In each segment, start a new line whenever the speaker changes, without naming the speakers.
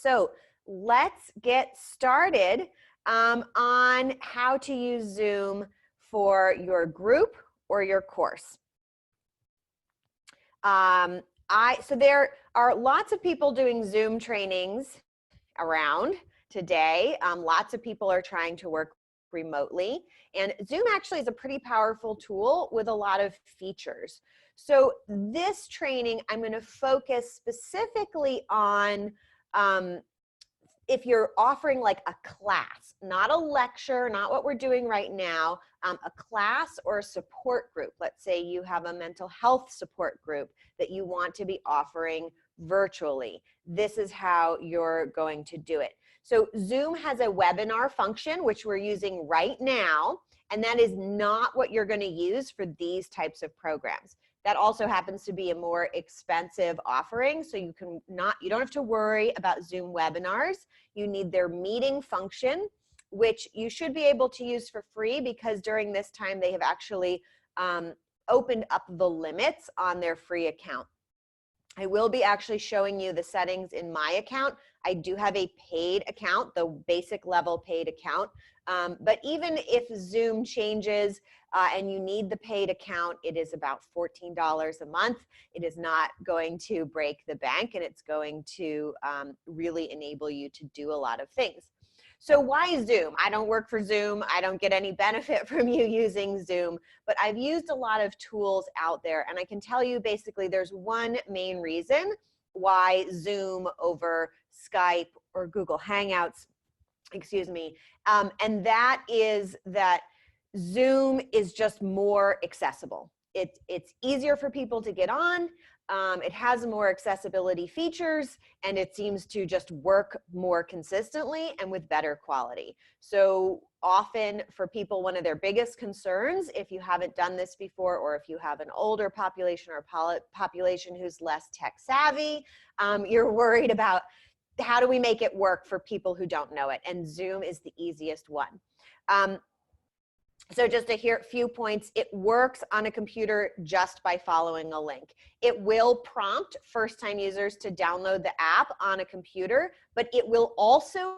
So let's get started on how to use Zoom for your group or your course. So there are lots of people doing Zoom trainings around today. Lots of people are trying to work remotely, and Zoom actually is a pretty powerful tool with a lot of features. So this training, I'm going to focus specifically on if you're offering like a class, not a lecture, not what we're doing right now, a class or a support group. Let's say you have a mental health support group that you want to be offering virtually. This is how you're going to do it. So Zoom has a webinar function, which we're using right now, and that is not what you're going to use for these types of programs. That also happens to be a more expensive offering, so you don't have to worry about Zoom webinars. You need their meeting function, which you should be able to use for free, because during this time they have actually opened up the limits on their free account. I will be actually showing you the settings in my account. I do have a paid account, the basic level paid account. But even if Zoom changes and you need the paid account, it is about $14 a month. It is not going to break the bank, and it's going to really enable you to do a lot of things. So why Zoom? I don't work for Zoom. I don't get any benefit from you using Zoom, but I've used a lot of tools out there, and I can tell you basically there's one main reason why Zoom over Skype or Google Hangouts, excuse me, and that is that Zoom is just more accessible. It's easier for people to get on. It has more accessibility features, and it seems to just work more consistently and with better quality. So often for people, one of their biggest concerns, if you haven't done this before, or if you have an older population or population who's less tech savvy, you're worried about how do we make it work for people who don't know it, and Zoom is the easiest one. So just a few points. It works on a computer just by following a link. It will prompt first-time users to download the app on a computer, but it will also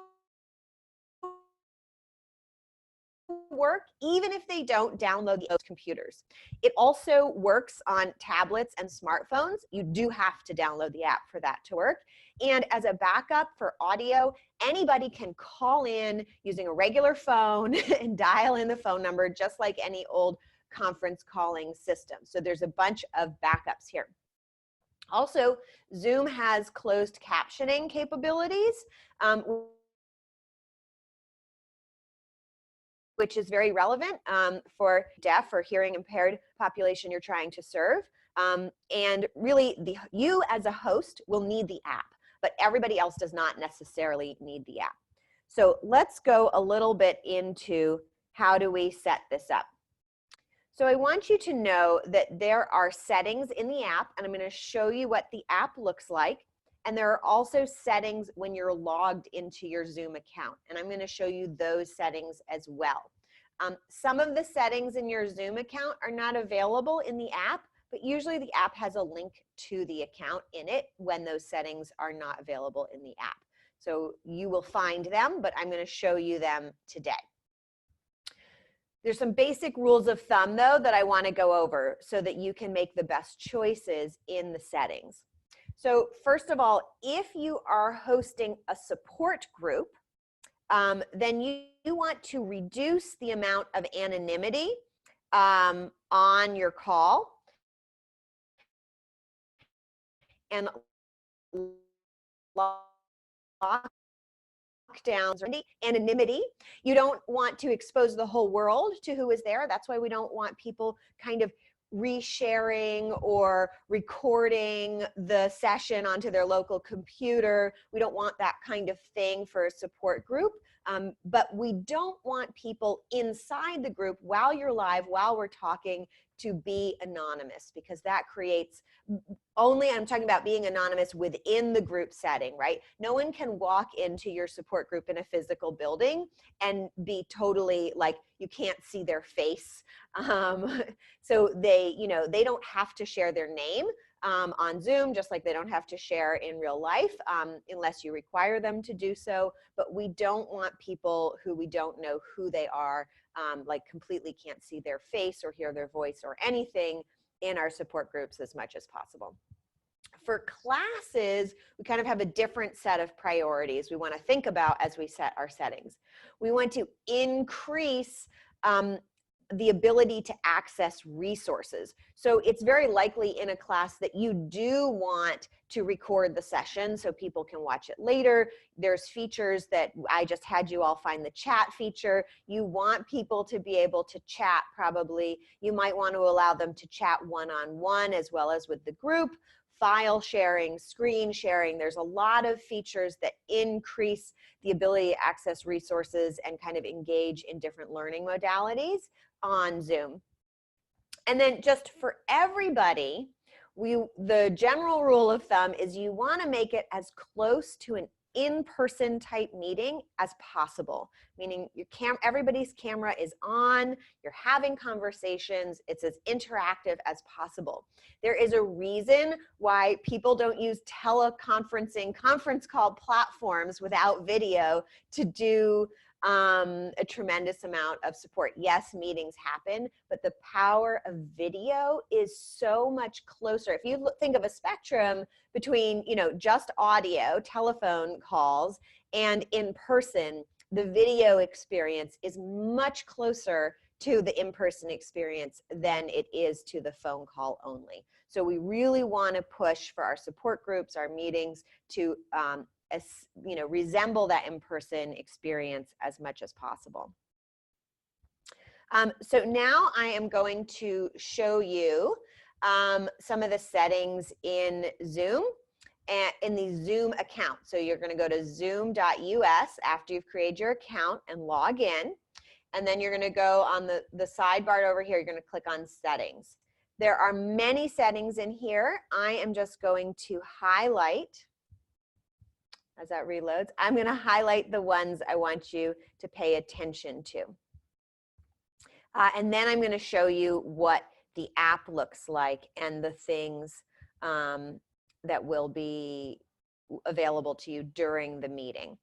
work even if they don't download those computers. It also works on tablets and smartphones. You do have to download the app for that to work. And as a backup for audio, anybody can call in using a regular phone and dial in the phone number just like any old conference calling system. So there's a bunch of backups here. Also, Zoom has closed captioning capabilities, which is very relevant for deaf or hearing impaired population you're trying to serve. And really, you as a host will need the app, but everybody else does not necessarily need the app. So let's go a little bit into how do we set this up. So I want you to know that there are settings in the app, and I'm going to show you what the app looks like. And there are also settings when you're logged into your Zoom account, and I'm going to show you those settings as well. Some of the settings in your Zoom account are not available in the app, but usually the app has a link to the account in it when those settings are not available in the app. So you will find them, but I'm going to show you them today. There's some basic rules of thumb, though, that I want to go over so that you can make the best choices in the settings. So first of all, if you are hosting a support group, then you want to reduce the amount of anonymity on your call and lockdowns or anonymity. You don't want to expose the whole world to who is there. That's why we don't want people kind of resharing or recording the session onto their local computer. We don't want that kind of thing for a support group. But we don't want people inside the group while you're live, while we're talking, to be anonymous, because that creates only, I'm talking about being anonymous within the group setting, right? No one can walk into your support group in a physical building and be totally like, you can't see their face. So they don't have to share their name. on Zoom, just like they don't have to share in real life unless you require them to do so. But we don't want people who we don't know who they are, like completely can't see their face or hear their voice or anything in our support groups as much as possible. For classes, we kind of have a different set of priorities we want to think about as we set our settings. We want to increase the ability to access resources. So it's very likely in a class that you do want to record the session so people can watch it later. There's features that I just had you all find the chat feature. You want people to be able to chat probably. You might want to allow them to chat one-on-one as well as with the group. File sharing, screen sharing. There's a lot of features that increase the ability to access resources and kind of engage in different learning modalities on Zoom. And then just for everybody, the general rule of thumb is you want to make it as close to an in-person type meeting as possible, meaning everybody's camera is on, you're having conversations, it's as interactive as possible. There is a reason why people don't use teleconferencing, conference call platforms without video to do a tremendous amount of support. Yes, meetings happen, but the power of video is so much closer. If you think of a spectrum between, just audio, telephone calls, and in person, the video experience is much closer to the in-person experience than it is to the phone call only. So we really want to push for our support groups, our meetings to resemble that in-person experience as much as possible. So now I am going to show you some of the settings in Zoom and in the Zoom account. So you're going to go to zoom.us after you've created your account and log in. And then you're going to go on the sidebar over here. You're going to click on settings. There are many settings in here. I am just going to highlight, as that reloads, I'm going to highlight the ones I want you to pay attention to. And then I'm going to show you what the app looks like and the things that will be available to you during the meeting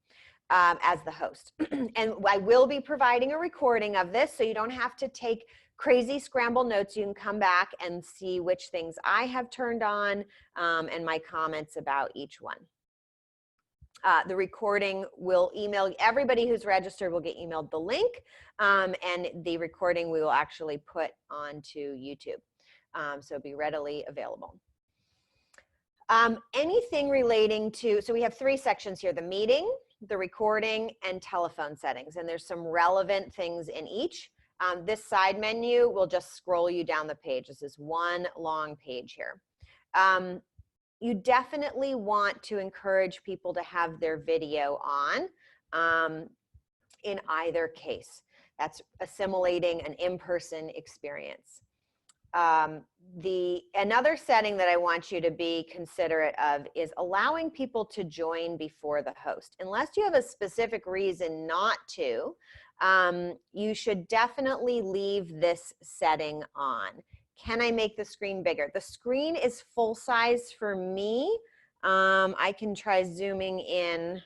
as the host. And I will be providing a recording of this, so you don't have to take crazy scramble notes. You can come back and see which things I have turned on and my comments about each one. The recording will email, everybody who's registered will get emailed the link, and the recording we will actually put onto YouTube, so it'll be readily available. Anything relating to, so we have 3 sections here: the meeting, the recording, and telephone settings, and there's some relevant things in each. This side menu will just scroll you down the page. This is one long page here. You definitely want to encourage people to have their video on in either case. That's assimilating an in-person experience. Another setting that I want you to be considerate of is allowing people to join before the host. Unless you have a specific reason not to, you should definitely leave this setting on. Can I make the screen bigger? The screen is full size for me. I can try zooming in.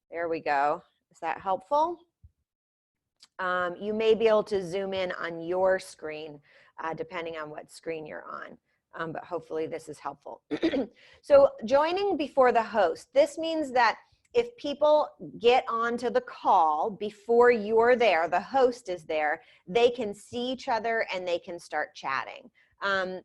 There we go. Is that helpful? You may be able to zoom in on your screen, depending on what screen you're on. But hopefully this is helpful. So joining before the host, this means that if people get onto the call before you're there, the host is there, they can see each other and they can start chatting.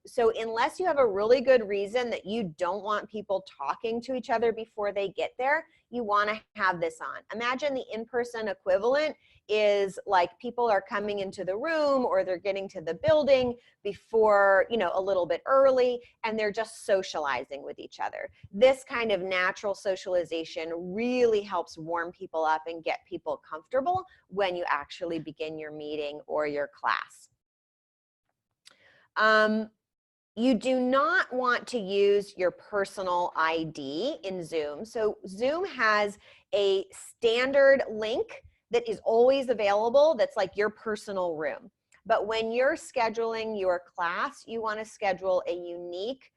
So unless you have a really good reason that you don't want people talking to each other before they get there, you want to have this on. Imagine the in-person equivalent is like people are coming into the room or they're getting to the building before, a little bit early, and they're just socializing with each other. This kind of natural socialization really helps warm people up and get people comfortable when you actually begin your meeting or your class. You do not want to use your personal ID in Zoom. So Zoom has a standard link that is always available that's like your personal room. But when you're scheduling your class, you want to schedule a unique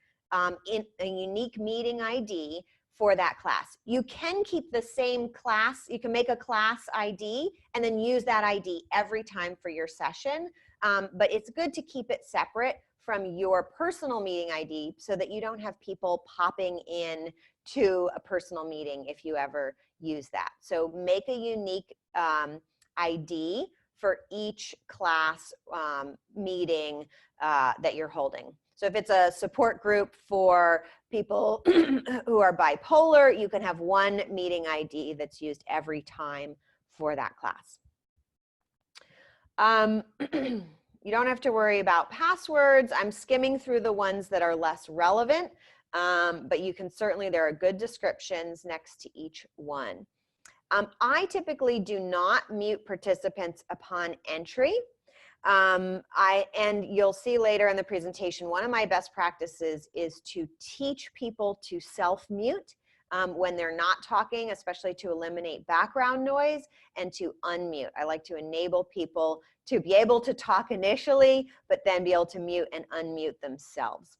in a unique meeting ID for that class. You can keep the same class. You can make a class ID and then use that ID every time for your session. But it's good to keep it separate from your personal meeting ID so that you don't have people popping in to a personal meeting if you ever use that. So make a unique ID for each class meeting that you're holding. So if it's a support group for people who are bipolar, you can have one meeting ID that's used every time for that class. You don't have to worry about passwords. I'm skimming through the ones that are less relevant, but you can certainly, there are good descriptions next to each one. I typically do not mute participants upon entry. And you'll see later in the presentation, one of my best practices is to teach people to self-mute when they're not talking, especially to eliminate background noise, and to unmute. I like to enable people to be able to talk initially, but then be able to mute and unmute themselves.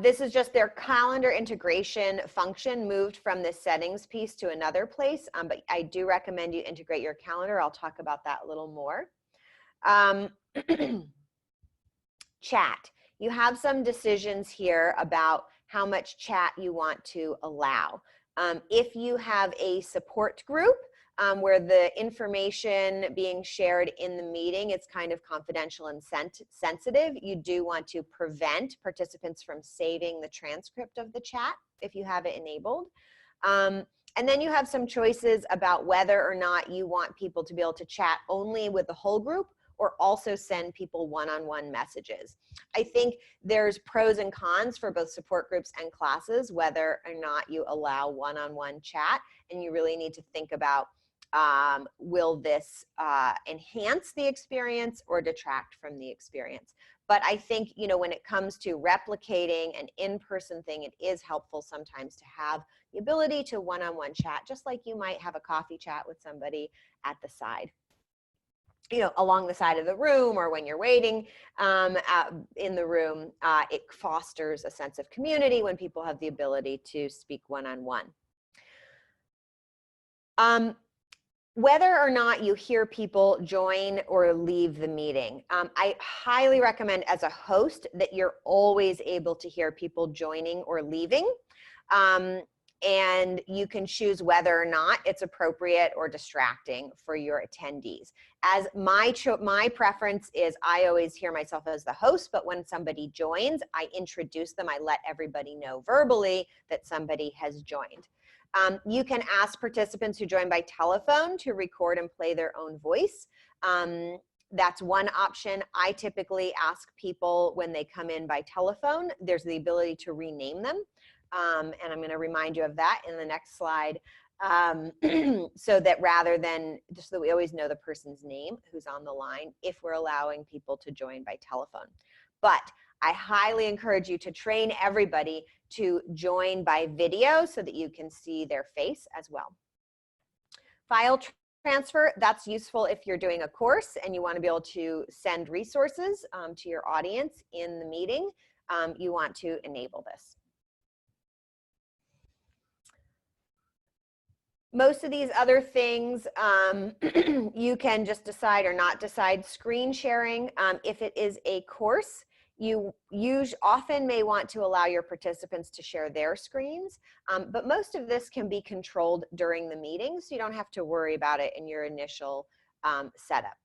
This is just their calendar integration function moved from the settings piece to another place, but I do recommend you integrate your calendar. I'll talk about that a little more. Chat. You have some decisions here about how much chat you want to allow. If you have a support group, where the information being shared in the meeting is kind of confidential and sensitive, you do want to prevent participants from saving the transcript of the chat if you have it enabled. And then you have some choices about whether or not you want people to be able to chat only with the whole group or also send people one-on-one messages. I think there's pros and cons for both support groups and classes, whether or not you allow one-on-one chat, and you really need to think about will this enhance the experience or detract from the experience? But I think, you know, when it comes to replicating an in-person thing, it is helpful sometimes to have the ability to one-on-one chat, just like you might have a coffee chat with somebody at the side, you know, along the side of the room, or when you're waiting in the room. It fosters a sense of community when people have the ability to speak one-on-one. Whether or not you hear people join or leave the meeting, I highly recommend as a host that you're always able to hear people joining or leaving. And you can choose whether or not it's appropriate or distracting for your attendees. As my preference is, I always hear myself as the host, but when somebody joins, I introduce them. I let everybody know verbally that somebody has joined. You can ask participants who join by telephone to record and play their own voice. That's one option. I typically ask people when they come in by telephone, there's the ability to rename them. And I'm going to remind you of that in the next slide. So that rather than, just so that we always know the person's name who's on the line if we're allowing people to join by telephone. But I highly encourage you to train everybody to join by video so that you can see their face as well. File transfer, that's useful if you're doing a course and you want to be able to send resources to your audience in the meeting. You want to enable this. Most of these other things, you can just decide or not decide. Screen sharing, if it is a course, you often may want to allow your participants to share their screens, but most of this can be controlled during the meeting, so you don't have to worry about it in your initial setup.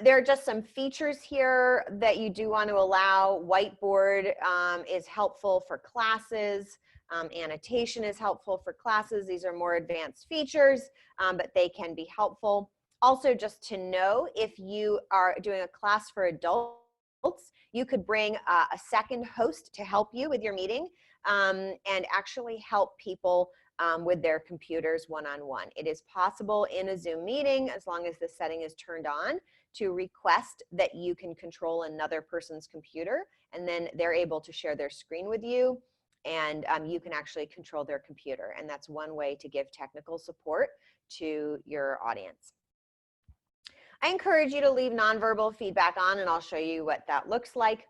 There are just some features here that you do want to allow. Whiteboard is helpful for classes. Annotation is helpful for classes. These are more advanced features, but they can be helpful. Also, just to know, if you are doing a class for adults, you could bring a second host to help you with your meeting and actually help people with their computers one-on-one. It is possible in a Zoom meeting, as long as the setting is turned on, to request that you can control another person's computer, and then they're able to share their screen with you, and you can actually control their computer. And that's one way to give technical support to your audience. I encourage you to leave nonverbal feedback on, and I'll show you what that looks like.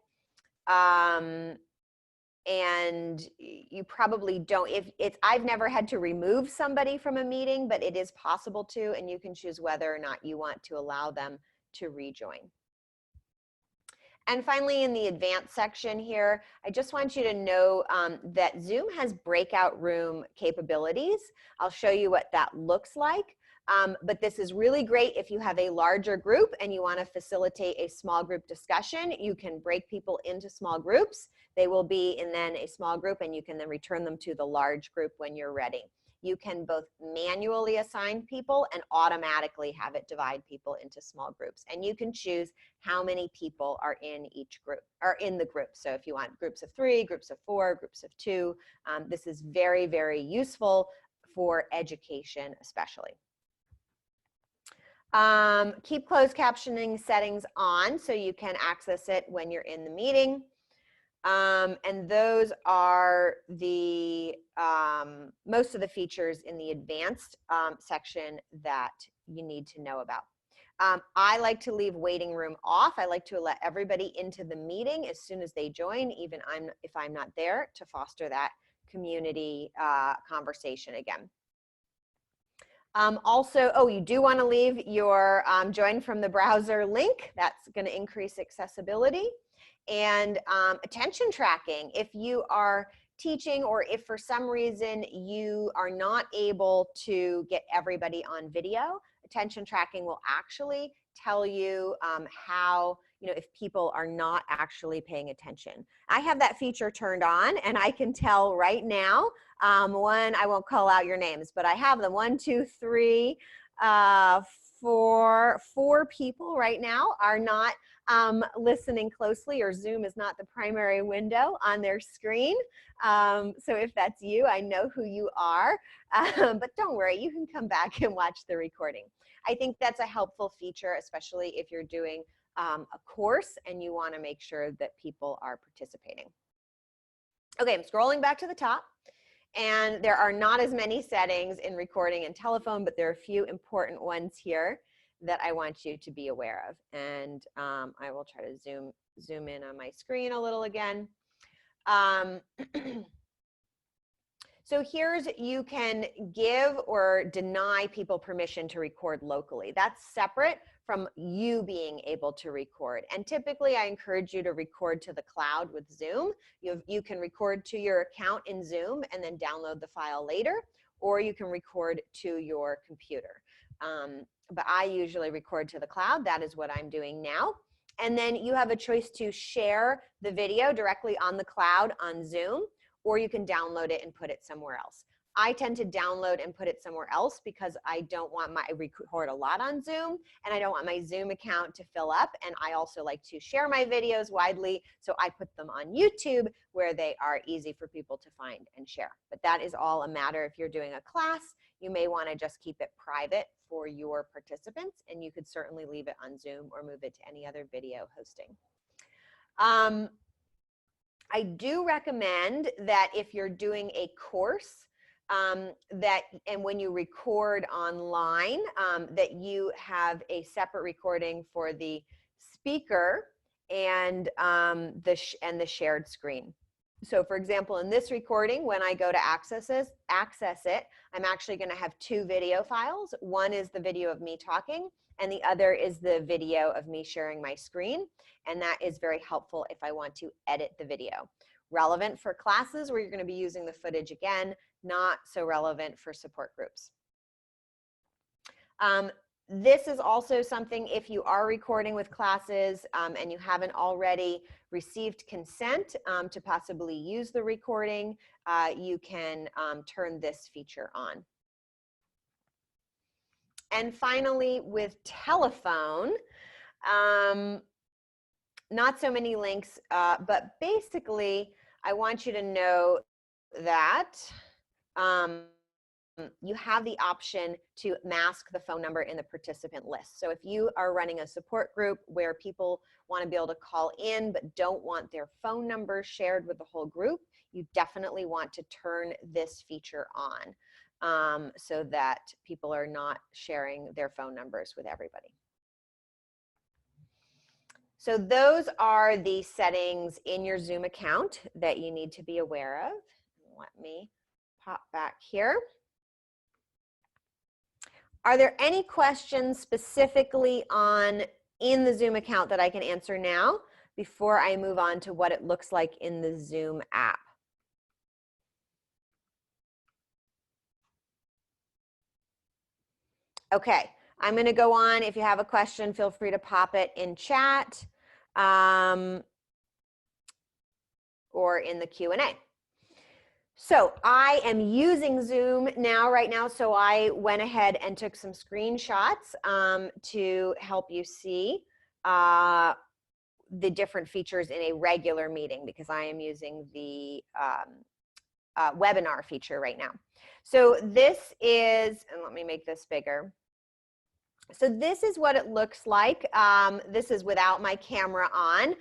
And you probably don't, if it's, I've never had to remove somebody from a meeting, but it is possible to, and you can choose whether or not you want to allow them to rejoin. And finally, in the advanced section here, I just want you to know that Zoom has breakout room capabilities. I'll show you what that looks like. But this is really great if you have a larger group and you want to facilitate a small group discussion. You can break people into small groups. They will be in then a small group, and you can then return them to the large group when you're ready. You can both manually assign people and automatically have it divide people into small groups. And you can choose how many people are in each group, or in the group. So if you want groups of 3, groups of 4, groups of 2, this is very, very useful for education especially. Keep closed captioning settings on so you can access it when you're in the meeting. And those are the most of the features in the advanced section that you need to know about. I like to leave waiting room off. I like to let everybody into the meeting as soon as they join, even if I'm not there, to foster that community conversation again. Also, you do want to leave your join from the browser link. That's going to increase accessibility. And attention tracking. If you are teaching, or if for some reason you are not able to get everybody on video, attention tracking will actually tell you how, if people are not actually paying attention. I have that feature turned on, and I can tell right now, one, I won't call out your names, but I have them, 1, 2, 3, 4 people right now are not listening closely, or Zoom is not the primary window on their screen. So if that's you, I know who you are, but don't worry, you can come back and watch the recording. I think that's a helpful feature, especially if you're doing a course and you want to make sure that people are participating. Okay, I'm scrolling back to the top, and there are not as many settings in recording and telephone, but there are a few important ones here that I want you to be aware of. And I will try to zoom in on my screen a little again. So here's, you can give or deny people permission to record locally. That's separate from you being able to record. And typically I encourage you to record to the cloud with Zoom. You can record to your account in Zoom and then download the file later, or you can record to your computer. But I usually record to the cloud. That is what I'm doing now. And then you have a choice to share the video directly on the cloud on Zoom, or you can download it and put it somewhere else. I tend to download and put it somewhere else because I don't want I record a lot on Zoom, and I don't want my Zoom account to fill up. And I also like to share my videos widely, so I put them on YouTube where they are easy for people to find and share. But that is all a matter. If you're doing a class, you may want to just keep it private for your participants, and you could certainly leave it on Zoom or move it to any other video hosting. I do recommend that if you're doing a course, and when you record online, that you have a separate recording for the speaker and the shared screen. So for example, in this recording, when I go to access it, I'm actually going to have 2 video files. One is the video of me talking, and the other is the video of me sharing my screen. And that is very helpful if I want to edit the video. Relevant for classes where you're going to be using the footage again, not so relevant for support groups. This is also something, if you are recording with classes and you haven't already received consent to possibly use the recording, you can turn this feature on. And finally, with telephone, not so many links, but basically, I want you to know that you have the option to mask the phone number in the participant list. So if you are running a support group where people want to be able to call in but don't want their phone number shared with the whole group, you definitely want to turn this feature on so that people are not sharing their phone numbers with everybody. So those are the settings in your Zoom account that you need to be aware of. Let me pop back here. Are there any questions specifically in the Zoom account that I can answer now before I move on to what it looks like in the Zoom app? Okay, I'm going to go on. If you have a question, feel free to pop it in chat or in the Q&A. So I am using Zoom right now, so I went ahead and took some screenshots to help you see the different features in a regular meeting, because I am using the webinar feature right now. So this is, and let me make this bigger. So this is what it looks like. This is without my camera on,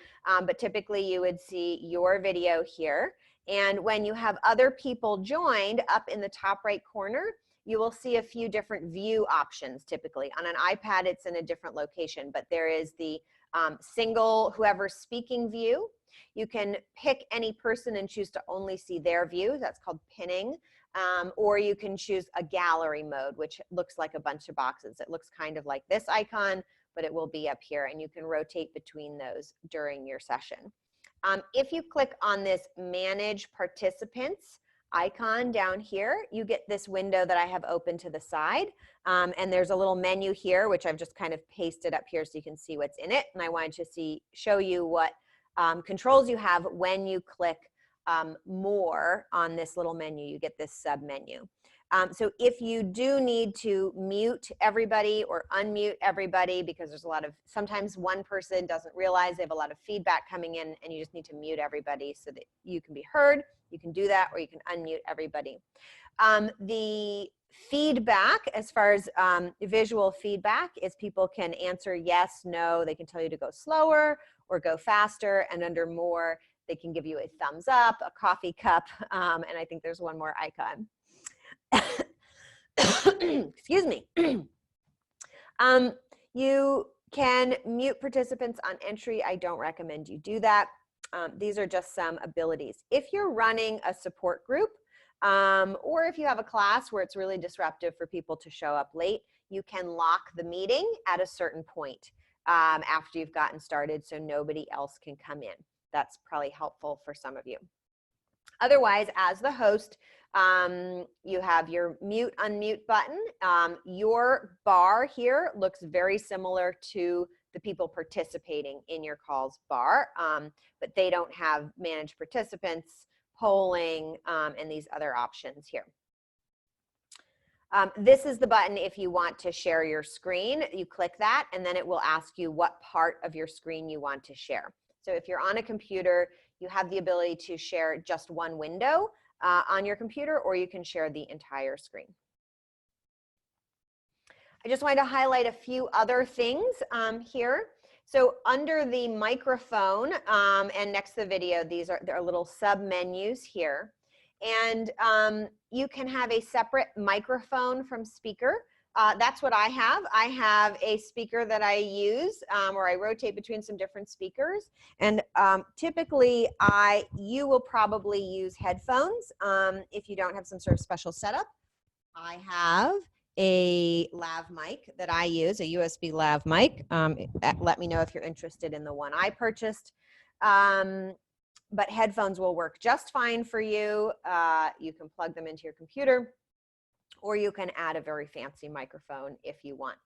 but typically you would see your video here. And when you have other people joined, up in the top right corner, you will see a few different view options typically. On an iPad, it's in a different location, but there is the single whoever's speaking view. You can pick any person and choose to only see their view. That's called pinning. Or you can choose a gallery mode, which looks like a bunch of boxes. It looks kind of like this icon, but it will be up here, and you can rotate between those during your session. If you click on this Manage Participants icon down here, you get this window that I have open to the side. And there's a little menu here, which I've just kind of pasted up here so you can see what's in it. And I wanted to show you what controls you have when you click more on this little menu. You get this sub menu. So if you do need to mute everybody or unmute everybody, because there's sometimes one person doesn't realize they have a lot of feedback coming in, and you just need to mute everybody so that you can be heard, you can do that, or you can unmute everybody. The feedback, as far as visual feedback, is people can answer yes, no, they can tell you to go slower or go faster, and under more, they can give you a thumbs up, a coffee cup, and I think there's one more icon. Excuse me. You can mute participants on entry. I don't recommend you do that. These are just some abilities. If you're running a support group, or if you have a class where it's really disruptive for people to show up late, you can lock the meeting at a certain point after you've gotten started so nobody else can come in. That's probably helpful for some of you. Otherwise, as the host, you have your mute, unmute button. Your bar here looks very similar to the people participating in your calls bar, but they don't have manage participants, polling, and these other options here. This is the button if you want to share your screen. You click that, and then it will ask you what part of your screen you want to share. So if you're on a computer, you have the ability to share just one window on your computer, or you can share the entire screen. I just wanted to highlight a few other things here. So under the microphone and next to the video, there are little sub menus here. And you can have a separate microphone from speaker. That's what I have. I have a speaker that I use where I rotate between some different speakers. And typically, you will probably use headphones if you don't have some sort of special setup. I have a lav mic that I use, a USB lav mic. Let me know if you're interested in the one I purchased. But headphones will work just fine for you. You can plug them into your computer, or you can add a very fancy microphone if you want.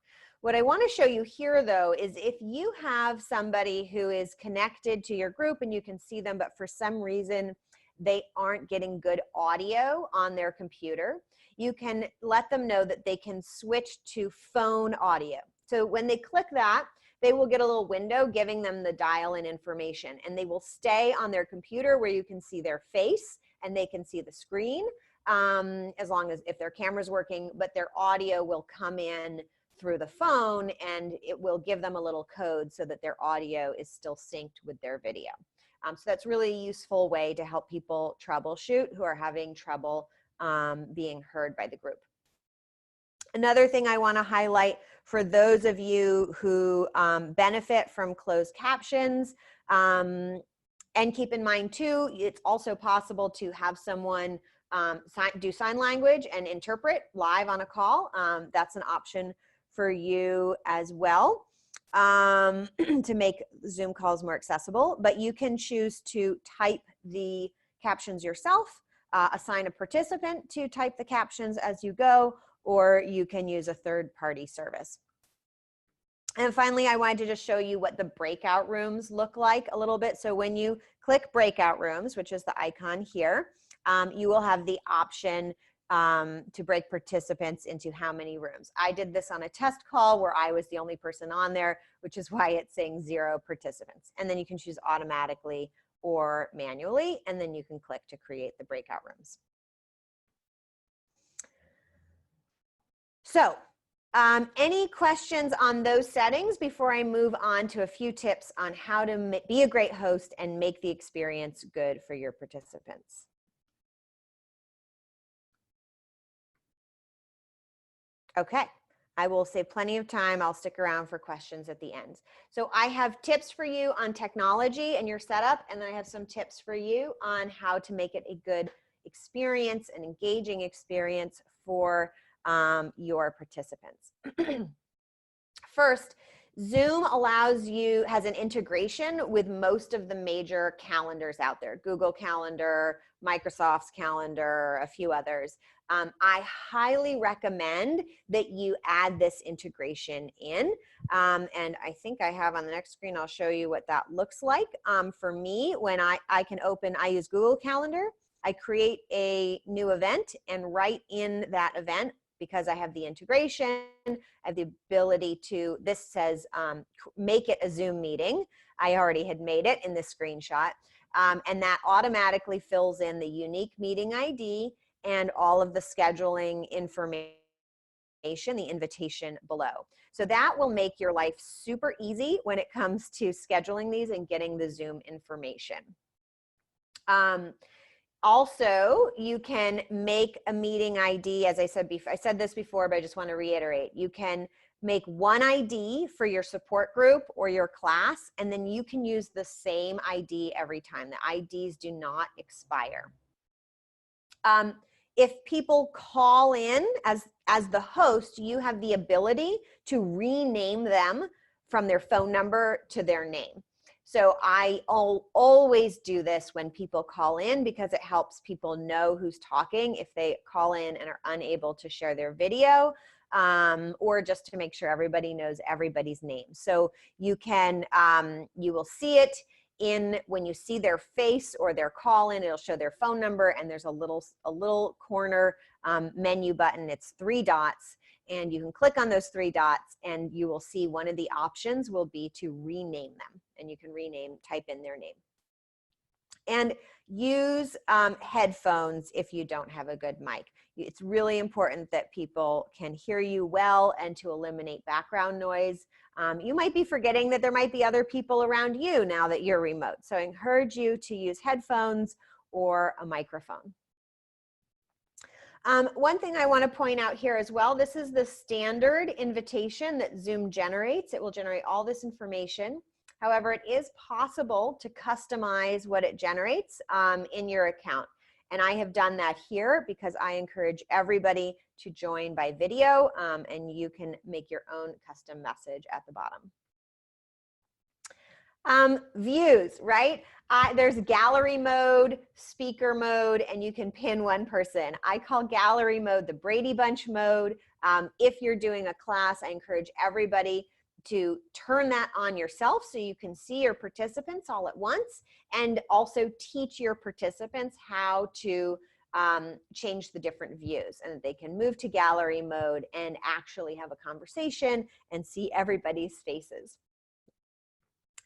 What I want to show you here, though, is if you have somebody who is connected to your group and you can see them, but for some reason they aren't getting good audio on their computer, you can let them know that they can switch to phone audio. So when they click that, they will get a little window giving them the dial-in information, and they will stay on their computer where you can see their face and they can see the screen. As long as if their camera's working, but their audio will come in through the phone, and it will give them a little code so that their audio is still synced with their video. So that's really a useful way to help people troubleshoot who are having trouble being heard by the group. Another thing I want to highlight for those of you who benefit from closed captions, and keep in mind too, it's also possible to have someone do sign language and interpret live on a call. That's an option for you as well, to make Zoom calls more accessible. But you can choose to type the captions yourself, assign a participant to type the captions as you go, or you can use a third-party service. And finally, I wanted to just show you what the breakout rooms look like a little bit. So when you click breakout rooms, which is the icon here, you will have the option to break participants into how many rooms. I did this on a test call where I was the only person on there, which is why it's saying 0 participants. And then you can choose automatically or manually, and then you can click to create the breakout rooms. So any questions on those settings before I move on to a few tips on how to be a great host and make the experience good for your participants? Okay, I will save plenty of time. I'll stick around for questions at the end. So I have tips for you on technology and your setup, and then I have some tips for you on how to make it a good experience, an engaging experience for your participants. First, Zoom has an integration with most of the major calendars out there, Google Calendar, Microsoft's Calendar, a few others. I highly recommend that you add this integration in. And I think I have on the next screen, I'll show you what that looks like. For me, when I use Google Calendar, I create a new event, and right in that event, because I have the integration, I have the ability to, this says, make it a Zoom meeting. I already had made it in this screenshot. And that automatically fills in the unique meeting ID and all of the scheduling information, the invitation below. So that will make your life super easy when it comes to scheduling these and getting the Zoom information. Also, you can make a meeting ID, as I said before. I said this before, but I just want to reiterate. You can make one ID for your support group or your class, and then you can use the same ID every time. The IDs do not expire. If people call in as the host, you have the ability to rename them from their phone number to their name. So I always do this when people call in, because it helps people know who's talking if they call in and are unable to share their video, or just to make sure everybody knows everybody's name. So you can, you will see it when you see their face or their call in, it'll show their phone number, and there's a little corner menu button. It's 3 dots. And you can click on those 3 dots, and you will see one of the options will be to rename them. And you can type in their name. And use headphones if you don't have a good mic. It's really important that people can hear you well, and to eliminate background noise. You might be forgetting that there might be other people around you now that you're remote. So I encourage you to use headphones or a microphone. One thing I want to point out here as well, this is the standard invitation that Zoom generates. It will generate all this information. However, it is possible to customize what it generates in your account. And I have done that here because I encourage everybody to join by video, and you can make your own custom message at the bottom. Views, right? There's gallery mode, speaker mode, and you can pin one person. I call gallery mode the Brady Bunch mode. If you're doing a class, I encourage everybody to turn that on yourself so you can see your participants all at once, and also teach your participants how to change the different views, and that they can move to gallery mode and actually have a conversation and see everybody's faces.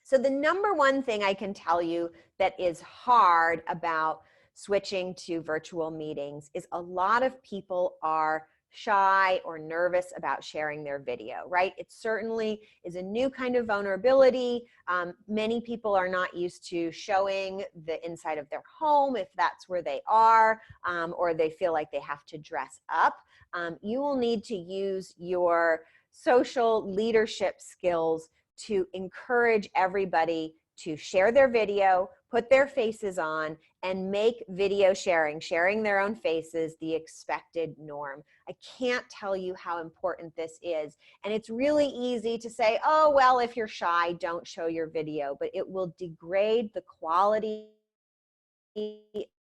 So the number one thing I can tell you that is hard about switching to virtual meetings is a lot of people are shy or nervous about sharing their video, right? It certainly is a new kind of vulnerability. Many people are not used to showing the inside of their home if that's where they are, or they feel like they have to dress up. You will need to use your social leadership skills to encourage everybody to share their video, put their faces on, and make video sharing their own faces, the expected norm. I can't tell you how important this is. And it's really easy to say, oh, well, if you're shy, don't show your video, but it will degrade the quality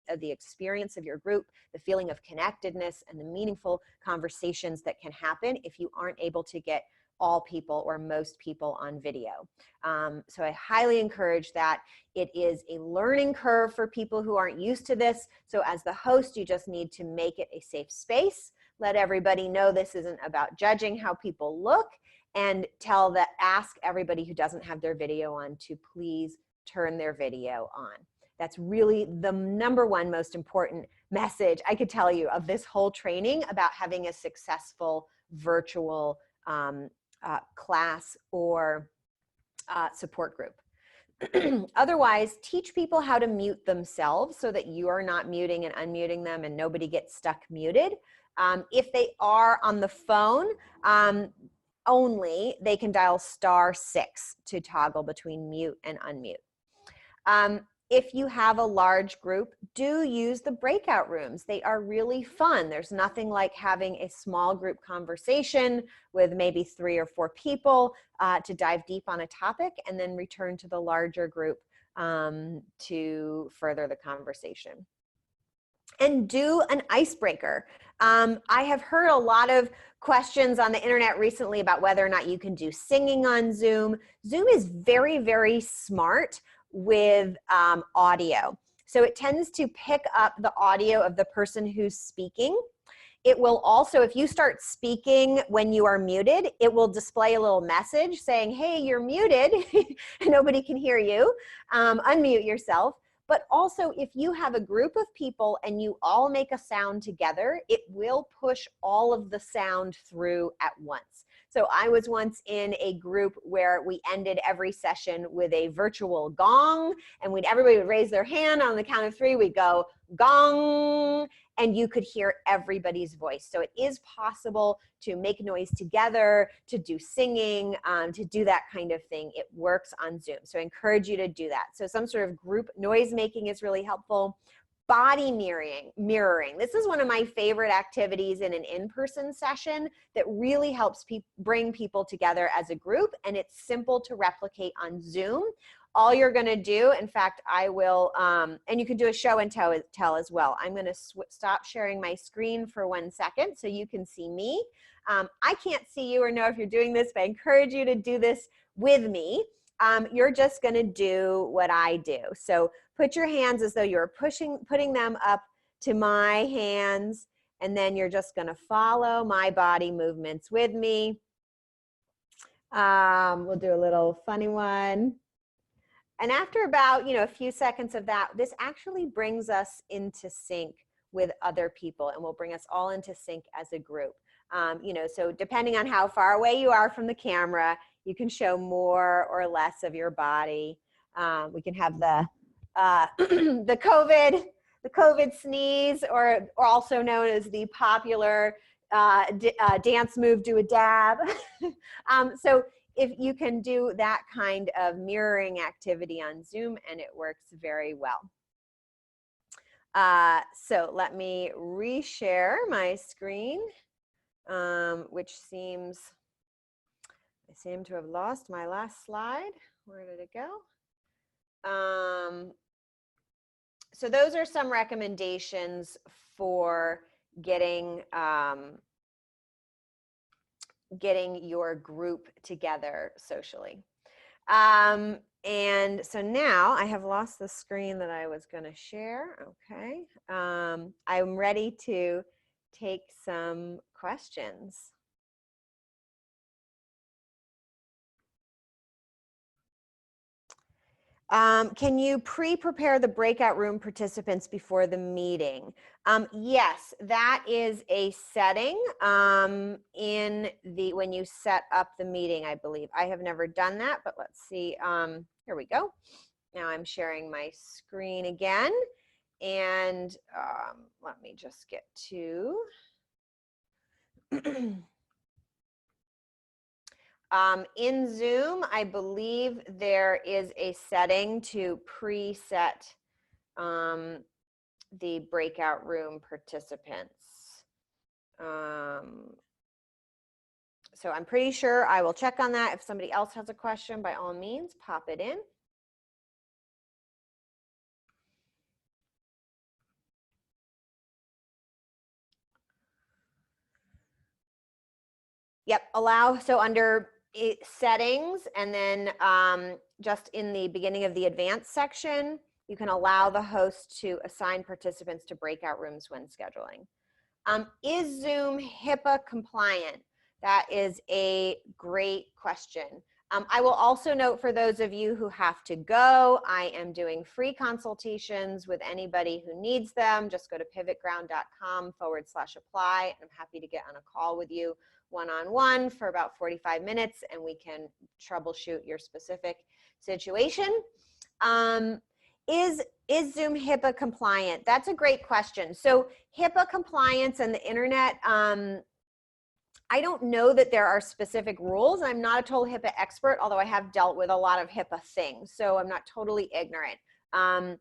of the experience of your group, the feeling of connectedness, and the meaningful conversations that can happen if you aren't able to get all people or most people on video. So I highly encourage that. It is a learning curve for people who aren't used to this. So as the host, you just need to make it a safe space. Let everybody know this isn't about judging how people look, and ask everybody who doesn't have their video on to please turn their video on. That's really the number one most important message I could tell you of this whole training about having a successful virtual class or support group. Otherwise, teach people how to mute themselves so that you are not muting and unmuting them and nobody gets stuck muted. If they are on the phone only, they can dial *6 to toggle between mute and unmute. If you have a large group, do use the breakout rooms. They are really fun. There's nothing like having a small group conversation with maybe 3 or 4 people to dive deep on a topic and then return to the larger group to further the conversation. And do an icebreaker. I have heard a lot of questions on the internet recently about whether or not you can do singing on Zoom. Zoom is very, very smart with audio. So it tends to pick up the audio of the person who's speaking. It will also, if you start speaking when you are muted, it will display a little message saying, hey, you're muted, and nobody can hear you. Unmute yourself. But also, if you have a group of people and you all make a sound together, it will push all of the sound through at once. So I was once in a group where we ended every session with a virtual gong, and everybody would raise their hand on the count of 3. We'd go gong, and you could hear everybody's voice. So it is possible to make noise together, to do singing, to do that kind of thing. It works on Zoom. So I encourage you to do that. So some sort of group noise making is really helpful. Body mirroring. This is one of my favorite activities in an in-person session that really helps bring people together as a group, and it's simple to replicate on Zoom. All you're going to do, in fact, I will, and you can do a show and tell as well. I'm going to stop sharing my screen for 1 second so you can see me. I can't see you or know if you're doing this, but I encourage you to do this with me. You're just going to do what I do. So put your hands as though you're putting them up to my hands, and then you're just going to follow my body movements with me. We'll do a little funny one. And after about, a few seconds of that, this actually brings us into sync with other people, and will bring us all into sync as a group. So depending on how far away you are from the camera, you can show more or less of your body. We can have the the COVID sneeze, or also known as the popular dance move, do a dab. So if you can do that kind of mirroring activity on Zoom, and it works very well. So let me reshare my screen, which I seem to have lost my last slide. Where did it go? So those are some recommendations for getting your group together socially. And so now I have lost the screen that I was going to share. Okay. I'm ready to take some questions. Can you pre-prepare the breakout room participants before the meeting? Yes, that is a setting in the, when you set up the meeting, I believe. I have never done that, but let's see. Here we go. Now I'm sharing my screen again. And let me just get to in Zoom, I believe there is a setting to preset the breakout room participants. So I'm pretty sure I will check on that. If somebody else has a question, by all means, pop it in. Yep, allow, so under settings, and then just in the beginning of the advanced section, you can allow the host to assign participants to breakout rooms when scheduling. Is Zoom HIPAA compliant? That is a great question. I will also note, for those of you who have to go, I am doing free consultations with anybody who needs them. Just go to pivotground.com/apply. I'm happy to get on a call with you one-on-one for about 45 minutes, and we can troubleshoot your specific situation. Is Zoom HIPAA compliant? That's a great question. So HIPAA compliance and the internet, I don't know that there are specific rules. I'm not a total HIPAA expert, although I have dealt with a lot of HIPAA things, so I'm not totally ignorant. A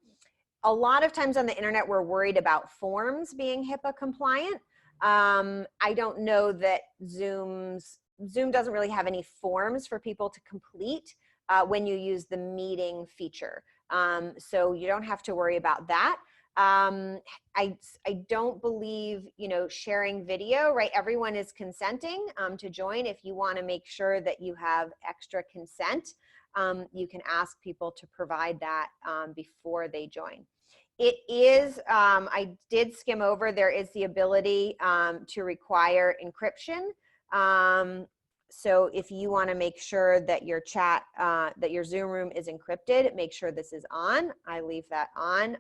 lot of times on the internet, we're worried about forms being HIPAA compliant. I don't know that Zoom doesn't really have any forms for people to complete when you use the meeting feature. So you don't have to worry about that. I don't believe, sharing video, right? Everyone is consenting to join. If you want to make sure that you have extra consent, you can ask people to provide that before they join. It is, I did skim over, there is the ability to require encryption. So if you want to make sure that your chat, that your Zoom room is encrypted, make sure this is on. I leave that on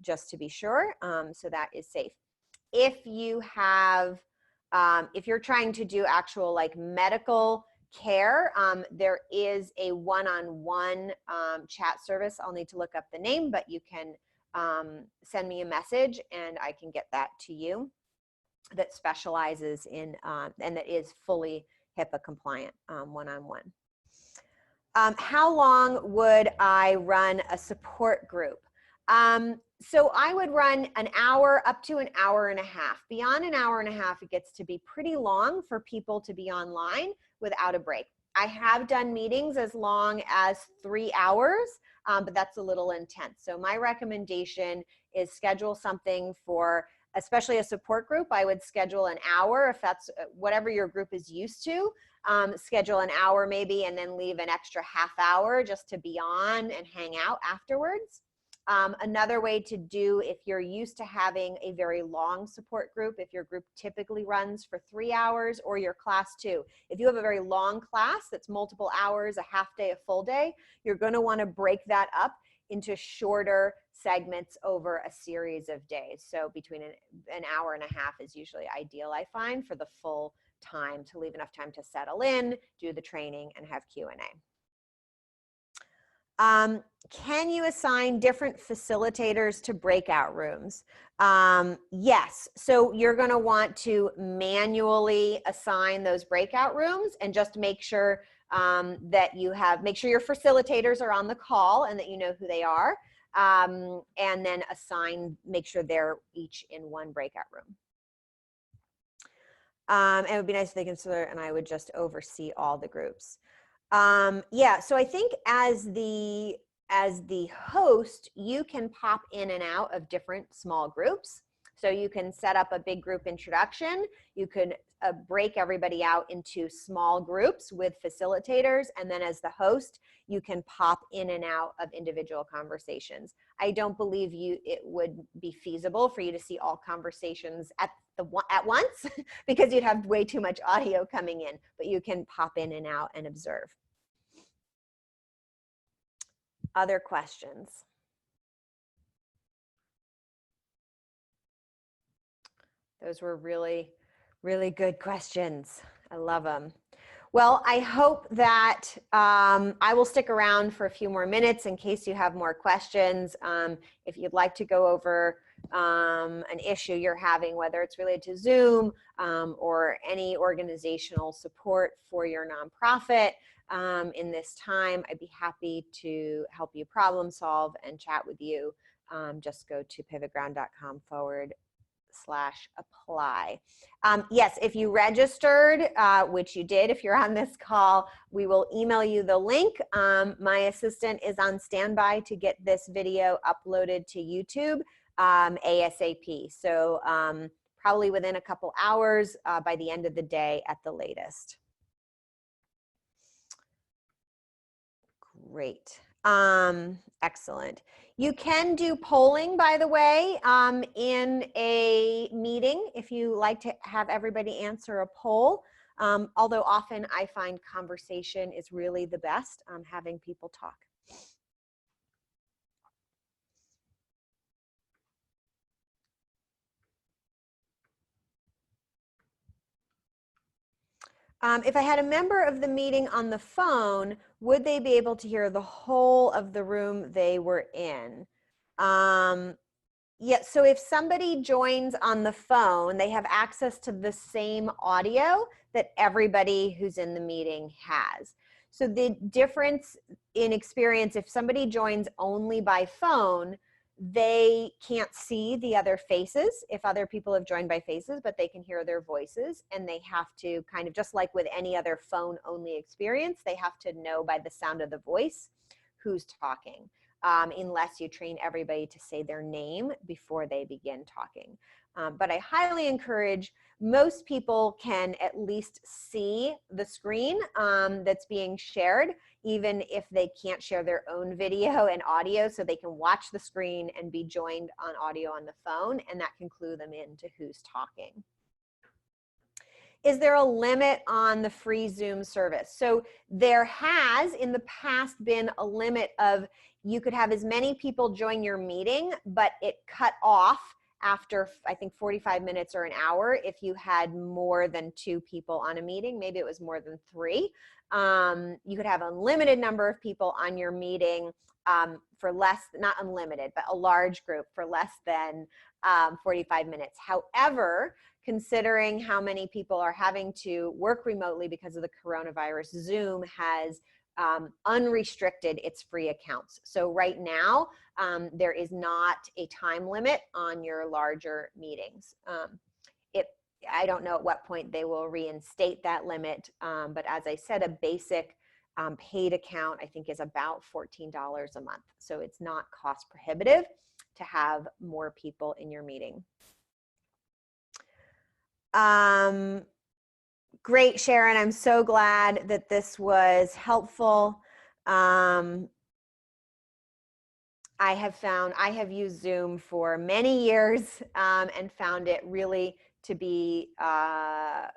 just to be sure, so that is safe. If you have, if you're trying to do actual like medical care, there is a one-on-one chat service. I'll need to look up the name, but you can send me a message and I can get that to you, that specializes in and that is fully HIPAA compliant one-on-one. How long would I run a support group? So I would run an hour up to an hour and a half. Beyond an hour and a half, it gets to be pretty long for people to be online without a break. I have done meetings as long as 3 hours, but that's a little intense. So my recommendation is schedule something for, especially a support group. I would schedule an hour if that's whatever your group is used to. Schedule an hour maybe, and then leave an extra half hour just to be on and hang out afterwards. Another way to do, if you're used to having a very long support group, if your group typically runs for 3 hours, or your class too, if you have a very long class that's multiple hours, a half day, a full day, you're going to want to break that up into shorter segments over a series of days. So between an hour and a half is usually ideal, I find, for the full time, to leave enough time to settle in, do the training, and have Q&A. Can you assign different facilitators to breakout rooms? Yes. So you're going to want to manually assign those breakout rooms, and just make sure that you have, make sure your facilitators are on the call and that you know who they are. And then assign, make sure they're each in one breakout room. And it would be nice if they consider, and I would just oversee all the groups. Yeah, so I think as the host, you can pop in and out of different small groups. So you can set up a big group introduction. You could break everybody out into small groups with facilitators, and then as the host, you can pop in and out of individual conversations. I don't believe it would be feasible for you to see all conversations at once because you'd have way too much audio coming in, but you can pop in and out and observe. Other questions? Those were really, really good questions. I love them. Well, I hope that I will stick around for a few more minutes in case you have more questions. If you'd like to go over an issue you're having, whether it's related to Zoom or any organizational support for your nonprofit in this time, I'd be happy to help you problem solve and chat with you. Just go to pivotground.com/apply. Yes, if you registered, which you did if you're on this call, we will email you the link. My assistant is on standby to get this video uploaded to YouTube ASAP. So probably within a couple hours by the end of the day at the latest. Great. Excellent. You can do polling, by the way, in a meeting if you like to have everybody answer a poll. Although often I find conversation is really the best, having people talk. If I had a member of the meeting on the phone, would they be able to hear the whole of the room they were in? Yeah, so if somebody joins on the phone, they have access to the same audio that everybody who's in the meeting has. So the difference in experience, if somebody joins only by phone, they can't see the other faces if other people have joined by faces, but they can hear their voices, and they have to kind of, just like with any other phone only experience, they have to know by the sound of the voice who's talking. Unless you train everybody to say their name before they begin talking. But I highly encourage, most people can at least see the screen that's being shared, even if they can't share their own video and audio, so they can watch the screen and be joined on audio on the phone, and that can clue them into who's talking. Is there a limit on the free Zoom service? So there has in the past been a limit of, you could have as many people join your meeting, but it cut off after, I think, 45 minutes or an hour if you had more than 2 people on a meeting. Maybe it was more than 3. You could have an unlimited number of people on your meeting for less, not unlimited, but a large group for less than 45 minutes. However, considering how many people are having to work remotely because of the coronavirus, Zoom has unrestricted its free accounts. So right now, there is not a time limit on your larger meetings. I don't know at what point they will reinstate that limit, but as I said, a basic paid account, I think, is about $14 a month. So it's not cost prohibitive to have more people in your meeting. Great, Sharon. I'm so glad that this was helpful. I have used Zoom for many years and found it really to be the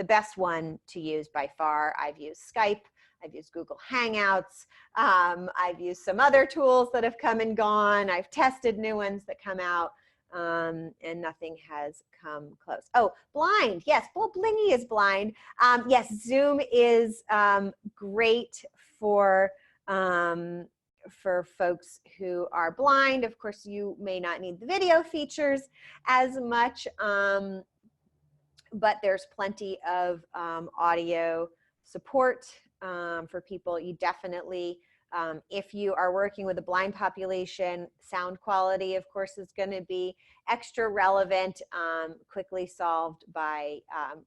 best one to use by far. I've used Skype, I've used Google Hangouts, I've used some other tools that have come and gone. I've tested new ones that come out. And nothing has come close. Oh, blind. Yes, well, Blingy is blind. Yes, Zoom is great for folks who are blind. Of course, you may not need the video features as much, but there's plenty of audio support for people. You definitely, if you are working with a blind population, sound quality, of course, is going to be extra relevant, quickly solved by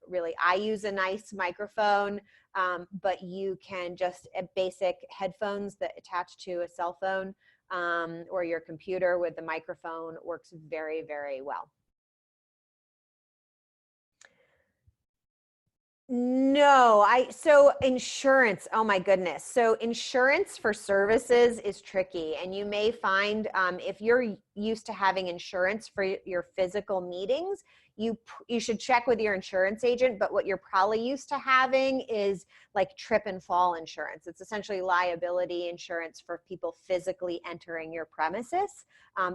really, I use a nice microphone, but you can just basic headphones that attach to a cell phone or your computer with the microphone works very, very well. No, so insurance, oh my goodness. So insurance for services is tricky, and you may find if you're used to having insurance for your physical meetings, you should check with your insurance agent, but what you're probably used to having is like trip and fall insurance. It's essentially liability insurance for people physically entering your premises.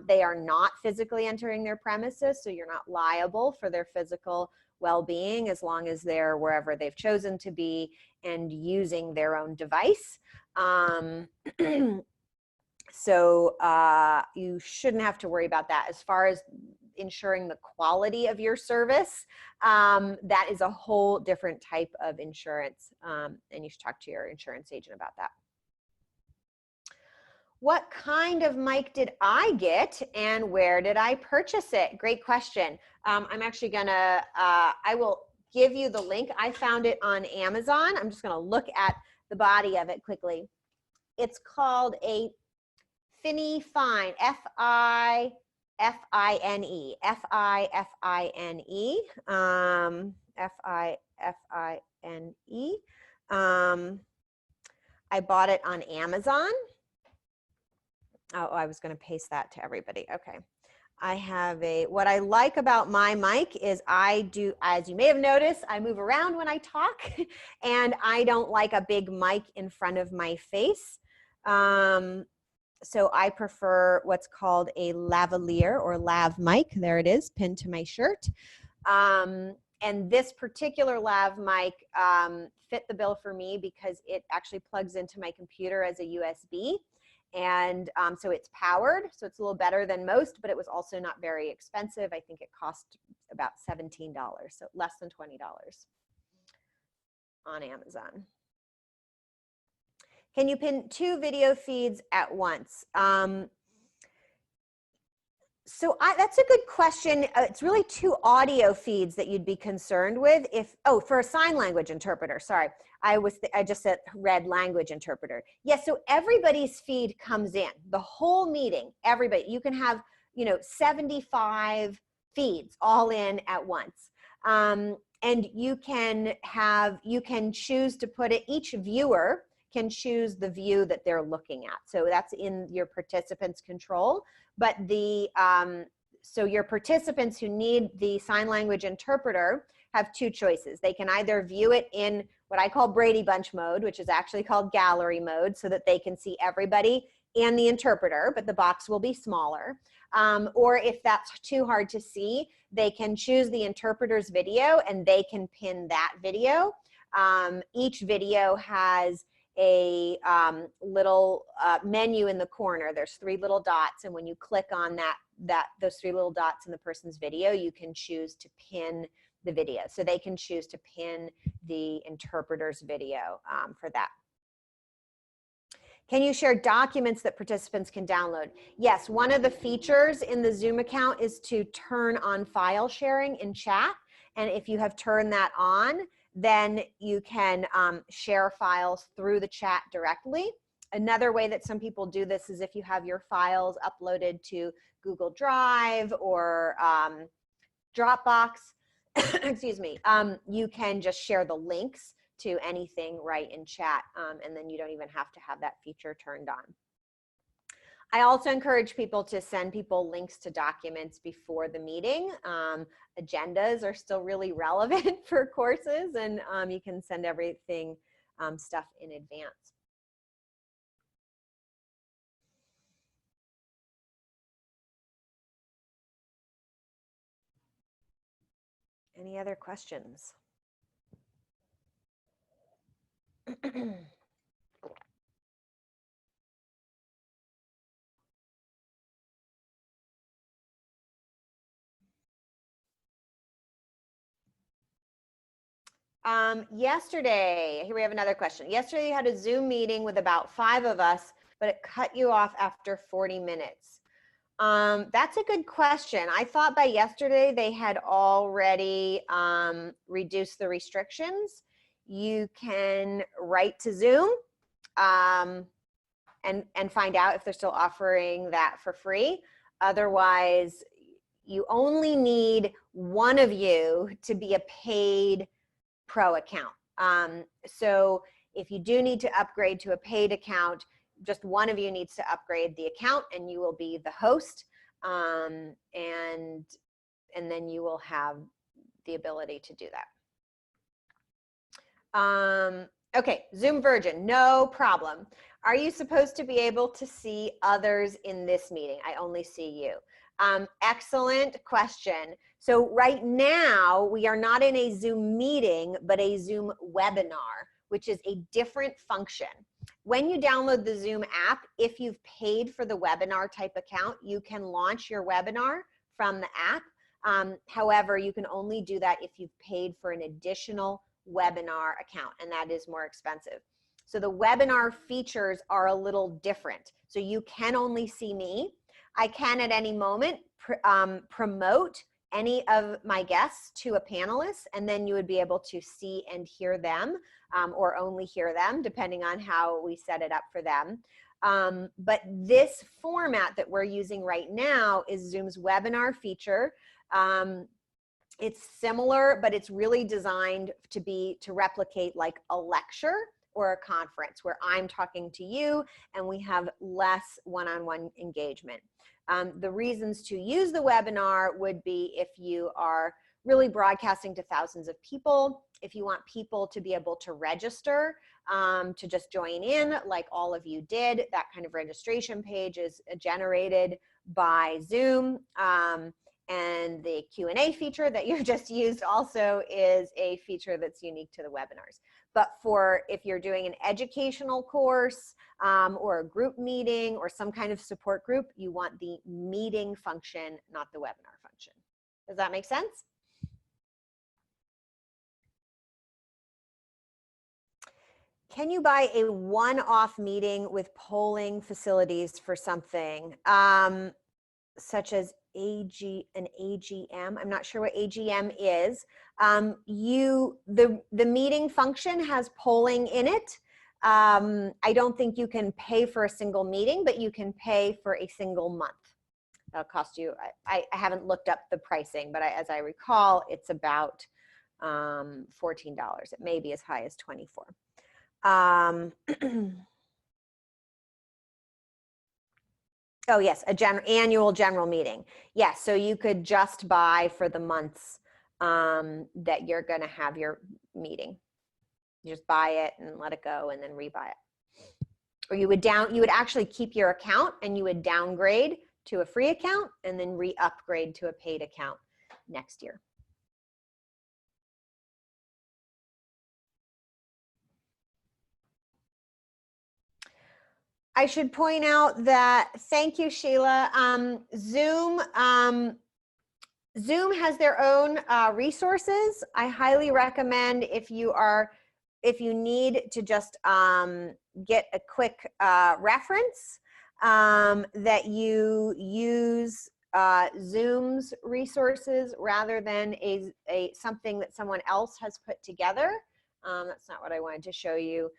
They are not physically entering their premises, so you're not liable for their physical well-being as long as they're wherever they've chosen to be and using their own device. So you shouldn't have to worry about that. As far as ensuring the quality of your service, that is a whole different type of insurance, and you should talk to your insurance agent about that. What kind of mic did I get and where did I purchase it? Great question. I'm actually gonna, I will give you the link. I found it on Amazon. I'm just gonna look at the body of it quickly. It's called a Fini Fine, F-I-F-I-N-E, F-I-F-I-N-E, F-I-F-I-N-E. I bought it on Amazon. Oh, I was going to paste that to everybody. Okay. I have what I like about my mic is I do, as you may have noticed, I move around when I talk and I don't like a big mic in front of my face. So I prefer what's called a lavalier or lav mic. There it is, pinned to my shirt. And this particular lav mic fit the bill for me because it actually plugs into my computer as a USB. And so it's powered, so it's a little better than most, but it was also not very expensive. I think it cost about $17, so less than $20 on Amazon. Can you pin 2 video feeds at once? So that's a good question. It's really 2 audio feeds that you'd be concerned with for a sign language interpreter, sorry. I just said read language interpreter. Yes, so everybody's feed comes in, the whole meeting, everybody. You can have, 75 feeds all in at once. And you can choose to put it, each viewer can choose the view that they're looking at. So that's in your participants' control. But so your participants who need the sign language interpreter have 2 choices. They can either view it in what I call Brady Bunch mode, which is actually called gallery mode, so that they can see everybody and the interpreter, but the box will be smaller. Or if that's too hard to see, they can choose the interpreter's video and they can pin that video. Each video has a little menu in the corner. There's 3 little dots, and when you click on those 3 little dots in the person's video, you can choose to pin the video. So they can choose to pin the interpreter's video for that. Can you share documents that participants can download? Yes, one of the features in the Zoom account is to turn on file sharing in chat. And if you have turned that on, then you can share files through the chat directly. Another way that some people do this is if you have your files uploaded to Google Drive or Dropbox, excuse me, you can just share the links to anything right in chat, and then you don't even have to have that feature turned on. I also encourage people to send people links to documents before the meeting. Agendas are still really relevant for courses, and you can send everything, stuff in advance. Any other questions? Yesterday, here we have another question. Yesterday you had a Zoom meeting with about 5 of us, but it cut you off after 40 minutes. That's a good question. I thought by yesterday they had already reduced the restrictions. You can write to Zoom and find out if they're still offering that for free. Otherwise, you only need one of you to be a paid Pro account. So if you do need to upgrade to a paid account, just one of you needs to upgrade the account and you will be the host. And then you will have the ability to do that. Okay, Zoom Virgin, no problem. Are you supposed to be able to see others in this meeting? I only see you. Excellent question. So right now, we are not in a Zoom meeting, but a Zoom webinar, which is a different function. When you download the Zoom app, if you've paid for the webinar type account, you can launch your webinar from the app. However, you can only do that if you've paid for an additional webinar account, and that is more expensive. So the webinar features are a little different. So you can only see me. I can at any moment promote any of my guests to a panelist, and then you would be able to see and hear them, or only hear them, depending on how we set it up for them. But this format that we're using right now is Zoom's webinar feature. It's similar, but it's really designed to replicate like a lecture or a conference where I'm talking to you and we have less one-on-one engagement. The reasons to use the webinar would be if you are really broadcasting to thousands of people, if you want people to be able to register, to just join in like all of you did. That kind of registration page is generated by Zoom. And the Q&A feature that you just used also is a feature that's unique to the webinars. But for if you're doing an educational course or a group meeting or some kind of support group, you want the meeting function, not the webinar function. Does that make sense? Can you buy a one-off meeting with polling facilities for something such as an AGM? I'm not sure what AGM is. The meeting function has polling in it. I don't think you can pay for a single meeting, but you can pay for a single month. That'll cost you, I haven't looked up the pricing, but as I recall, it's about $14. It may be as high as $24. Oh yes, annual general meeting. Yes, so you could just buy for the months that you're going to have your meeting. You just buy it and let it go and then rebuy it. Or you would actually keep your account and you would downgrade to a free account and then re-upgrade to a paid account next year. I should point out that, thank you, Sheila. Zoom has their own resources. I highly recommend if you need to just get a quick reference, that you use Zoom's resources rather than something that someone else has put together. That's not what I wanted to show you.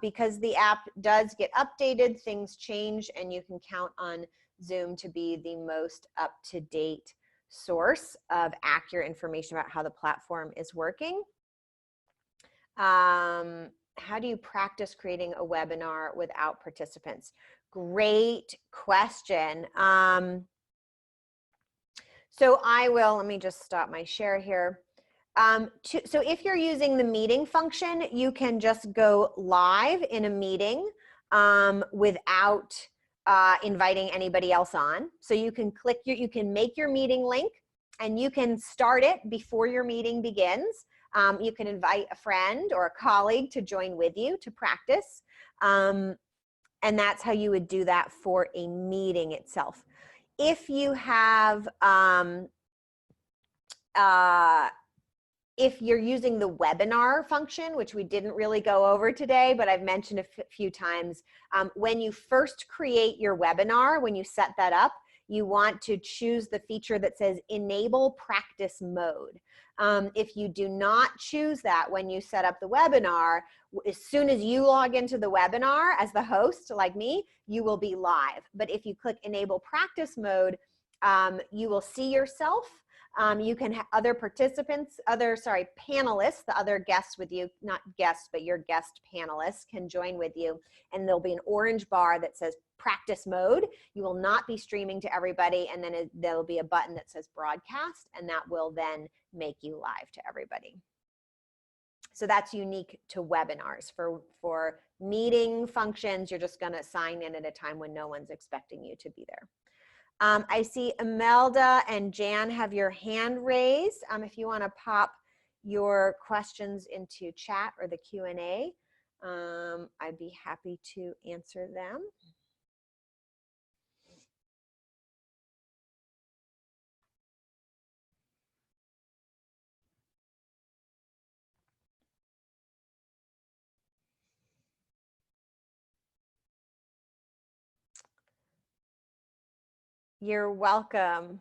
Because the app does get updated, things change, and you can count on Zoom to be the most up-to-date source of accurate information about how the platform is working. How do you practice creating a webinar without participants? Great question. So let me just stop my share here. So if you're using the meeting function, you can just go live in a meeting without inviting anybody else on. So you can you can make your meeting link and you can start it before your meeting begins. You can invite a friend or a colleague to join with you to practice. And that's how you would do that for a meeting itself. If you have, if you're using the webinar function, which we didn't really go over today, but I've mentioned a few times, when you first create your webinar, when you set that up, you want to choose the feature that says enable practice mode. If you do not choose that when you set up the webinar, as soon as you log into the webinar as the host, like me, you will be live. But if you click enable practice mode, you will see yourself. You can have other participants, panelists, the other guests with you, not guests, but your guest panelists can join with you. And there'll be an orange bar that says practice mode. You will not be streaming to everybody. And then there'll be a button that says broadcast, and that will then make you live to everybody. So that's unique to webinars. For meeting functions, you're just gonna sign in at a time when no one's expecting you to be there. I see Imelda and Jan have your hand raised. If you wanna pop your questions into chat or the Q&A, I'd be happy to answer them. You're welcome.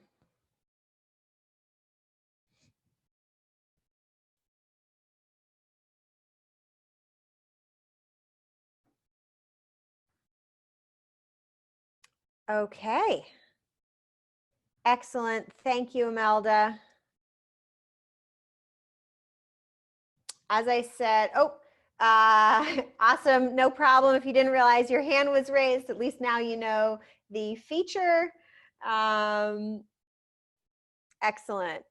Okay. Excellent. Thank you, Imelda. As I said, awesome. No problem. If you didn't realize your hand was raised, at least now you know the feature. Excellent.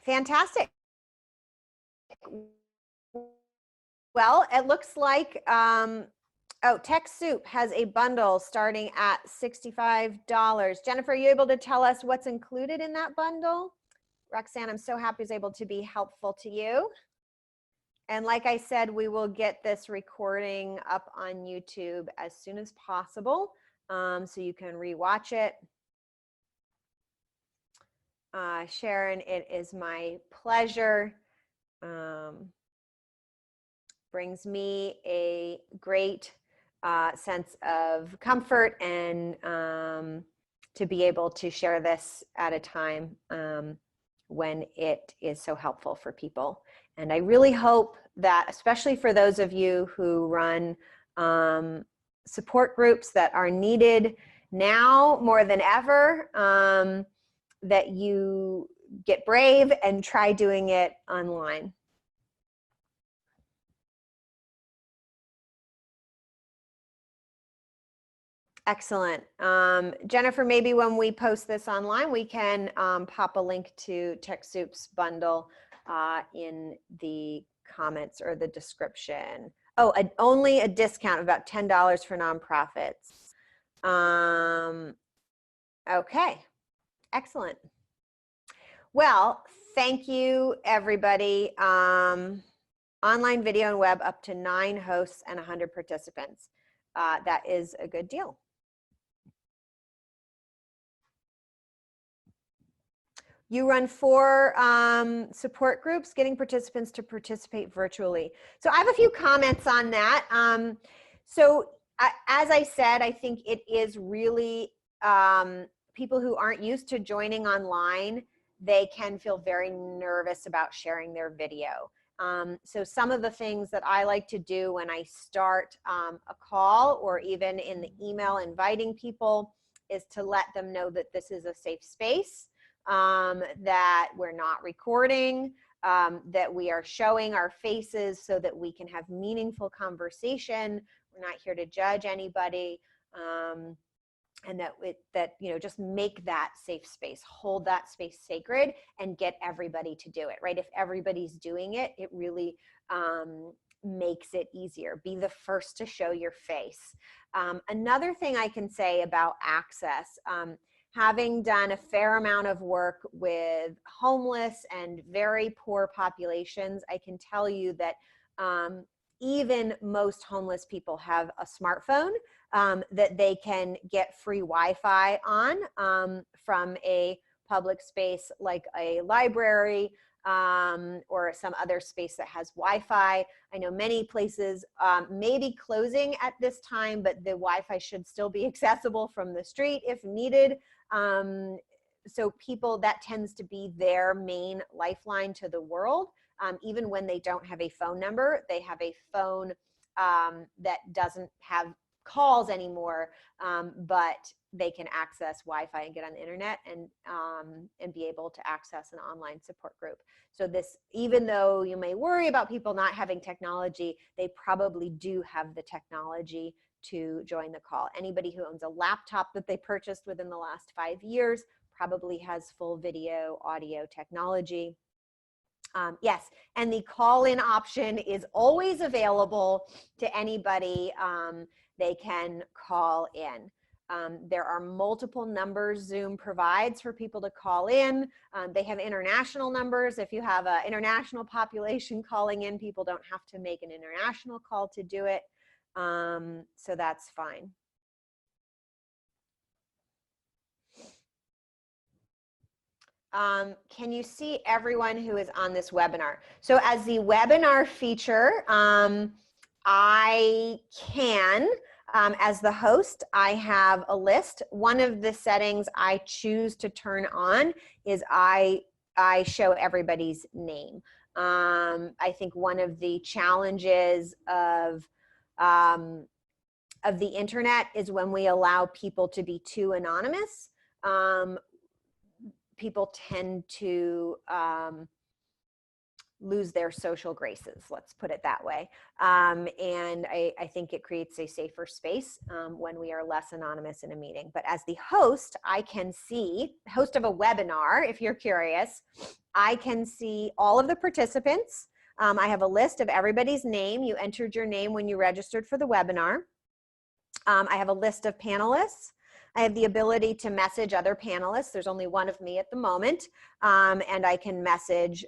Fantastic. Well, it looks like, TechSoup has a bundle starting at $65. Jennifer, are you able to tell us what's included in that bundle? Roxanne, I'm so happy I was able to be helpful to you. And like I said, we will get this recording up on YouTube as soon as possible, so you can rewatch it. Sharon, it is my pleasure. Brings me a great sense of comfort and to be able to share this at a time when it is so helpful for people. And I really hope that, especially for those of you who run support groups that are needed now more than ever, that you get brave and try doing it online. Excellent. Jennifer, maybe when we post this online, we can pop a link to TechSoup's bundle in the comments or the description. Oh, only a discount of about $10 for nonprofits. Okay, excellent. Well, thank you, everybody. Online video and web up to 9 hosts and 100 participants. That is a good deal. You run 4 support groups, getting participants to participate virtually. So I have a few comments on that. As I said, I think it is really people who aren't used to joining online, they can feel very nervous about sharing their video. So some of the things that I like to do when I start a call or even in the email inviting people is to let them know that this is a safe space. That we're not recording, that we are showing our faces so that we can have meaningful conversation. We're not here to judge anybody, and that just make that safe space, hold that space sacred, and get everybody to do it, right? If everybody's doing it, it really makes it easier. Be the first to show your face. Another thing I can say about access, having done a fair amount of work with homeless and very poor populations, I can tell you that even most homeless people have a smartphone that they can get free Wi-Fi on from a public space like a library or some other space that has Wi-Fi. I know many places may be closing at this time, but the Wi-Fi should still be accessible from the street if needed. So people, that tends to be their main lifeline to the world. Even when they don't have a phone number, they have a phone that doesn't have calls anymore, but they can access Wi-Fi and get on the internet and be able to access an online support group. So this, even though you may worry about people not having technology, they probably do have the technology to join the call. Anybody who owns a laptop that they purchased within the last 5 years probably has full video, audio technology. Yes, and the call-in option is always available to anybody. They can call in. There are multiple numbers Zoom provides for people to call in. They have international numbers. If you have an international population calling in, people don't have to make an international call to do it. So that's fine. Can you see everyone who is on this webinar? So as the webinar feature, I can, as the host, I have a list. One of the settings I choose to turn on is I show everybody's name. I think one of the challenges of the internet is when we allow people to be too anonymous. People tend to lose their social graces, let's put it that way. And I think it creates a safer space when we are less anonymous in a meeting. But as the host, I can see, host of a webinar, if you're curious, I can see all of the participants. I have a list of everybody's name. You entered your name when you registered for the webinar. I have a list of panelists. I have the ability to message other panelists. There's only one of me at the moment, and I can message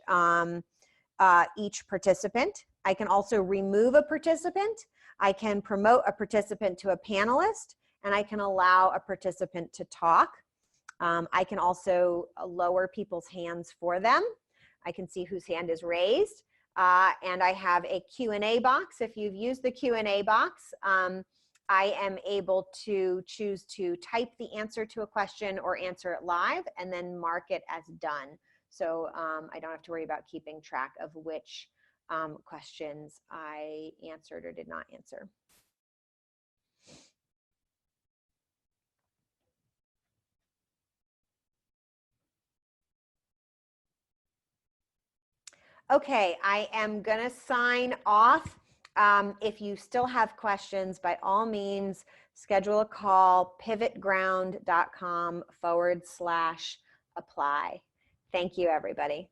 each participant. I can also remove a participant. I can promote a participant to a panelist, and I can allow a participant to talk. I can also lower people's hands for them. I can see whose hand is raised, and I have a Q&A box. If you've used the Q&A box, I am able to choose to type the answer to a question or answer it live and then mark it as done. So I don't have to worry about keeping track of which questions I answered or did not answer. Okay, I am gonna sign off. If you still have questions, by all means, schedule a call, pivotground.com/apply. Thank you, everybody.